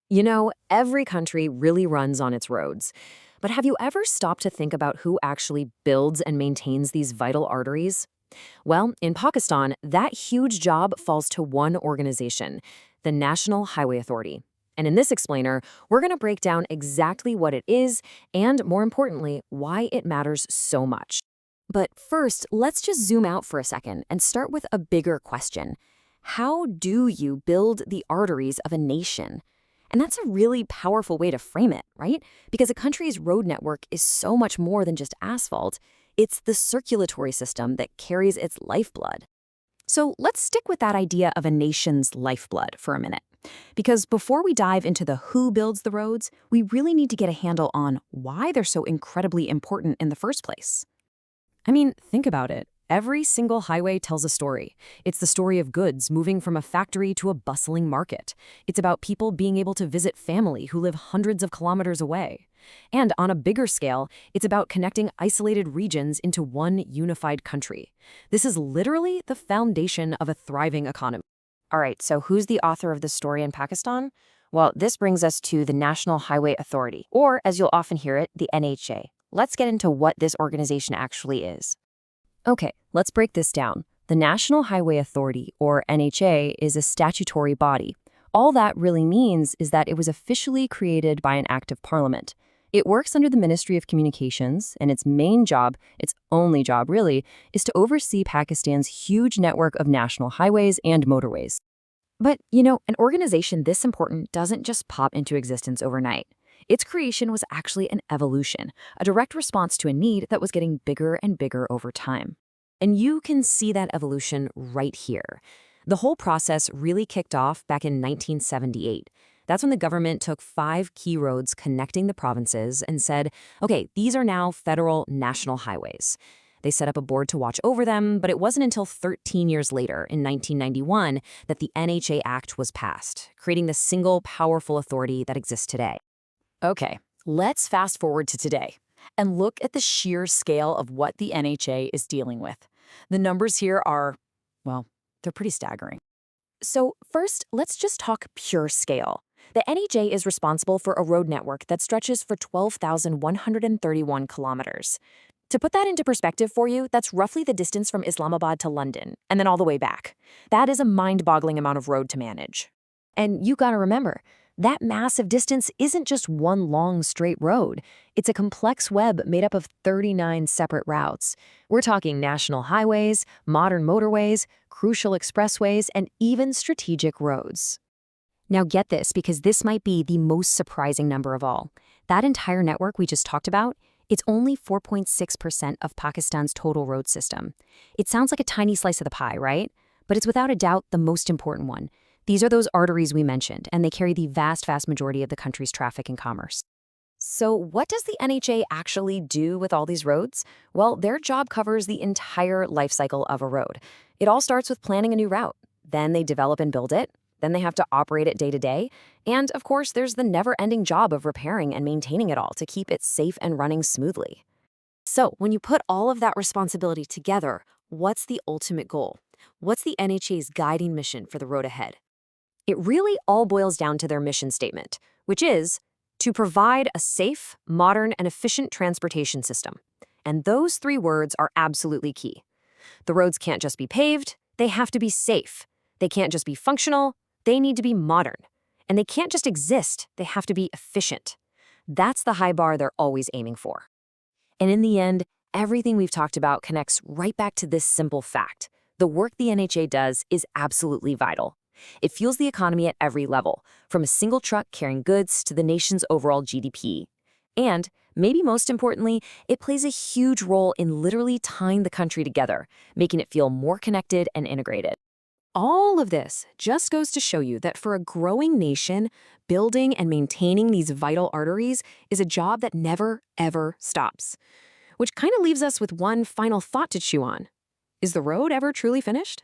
You know, every country really runs on its roads. But have you ever stopped to think about who actually builds and maintains these vital arteries? Well, in Pakistan, that huge job falls to one organization, the National Highway Authority. And in this explainer, we're going to break down exactly what it is and, more importantly, why it matters so much. But first, let's just zoom out for a second and start with a bigger question. How do you build the arteries of a nation? And that's a really powerful way to frame it, right? Because a country's road network is so much more than just asphalt. It's the circulatory system that carries its lifeblood. So let's stick with that idea of a nation's lifeblood for a minute. Because before we dive into the who builds the roads, we really need to get a handle on why they're so incredibly important in the first place. I mean, think about it. Every single highway tells a story. It's the story of goods moving from a factory to a bustling market. It's about people being able to visit family who live hundreds of kilometers away. And on a bigger scale, it's about connecting isolated regions into one unified country. This is literally the foundation of a thriving economy. All right, so who's the author of this story in Pakistan? Well, this brings us to the National Highway Authority, or as you'll often hear it, the NHA. Let's get into what this organization actually is. Okay, let's break this down. The National Highway Authority, or NHA, is a statutory body. All that really means is that it was officially created by an act of parliament. It works under the Ministry of Communications, and its main job, its only job really, is to oversee Pakistan's huge network of national highways and motorways. But, you know, an organization this important doesn't just pop into existence overnight. Its creation was actually an evolution, a direct response to a need that was getting bigger and bigger over time. And you can see that evolution right here. The whole process really kicked off back in 1978. That's when the government took 5 key roads connecting the provinces and said, okay, these are now federal national highways. They set up a board to watch over them, but it wasn't until 13 years later, in 1991, that the NHA Act was passed, creating the single powerful authority that exists today. Okay, let's fast forward to today and look at the sheer scale of what the NHA is dealing with. The numbers here are, well, they're pretty staggering. So first, let's just talk pure scale. The NHA is responsible for a road network that stretches for 12,131 kilometers. To put that into perspective for you, that's roughly the distance from Islamabad to London, and then all the way back. That is a mind-boggling amount of road to manage. And you gotta remember, that massive distance isn't just one long straight road. It's a complex web made up of 39 separate routes. We're talking national highways, modern motorways, crucial expressways, and even strategic roads. Now get this, because this might be the most surprising number of all. That entire network we just talked about, it's only 4.6% of Pakistan's total road system. It sounds like a tiny slice of the pie, right? But it's without a doubt the most important one. These are those arteries we mentioned, and they carry the vast majority of the country's traffic and commerce. So what does the NHA actually do with all these roads? Well, their job covers the entire life cycle of a road. It all starts with planning a new route. Then they develop and build it. Then they have to operate it day to day. And of course, there's the never-ending job of repairing and maintaining it all to keep it safe and running smoothly. So when you put all of that responsibility together, what's the ultimate goal? What's the NHA's guiding mission for the road ahead? It really all boils down to their mission statement, which is to provide a safe, modern, and efficient transportation system. And those 3 words are absolutely key. The roads can't just be paved, they have to be safe. They can't just be functional, they need to be modern. And they can't just exist, they have to be efficient. That's the high bar they're always aiming for. And in the end, everything we've talked about connects right back to this simple fact. The work the NHA does is absolutely vital. It fuels the economy at every level, from a single truck carrying goods to the nation's overall GDP. And, maybe most importantly, it plays a huge role in literally tying the country together, making it feel more connected and integrated. All of this just goes to show you that for a growing nation, building and maintaining these vital arteries is a job that never, ever stops. Which kind of leaves us with one final thought to chew on. Is the road ever truly finished?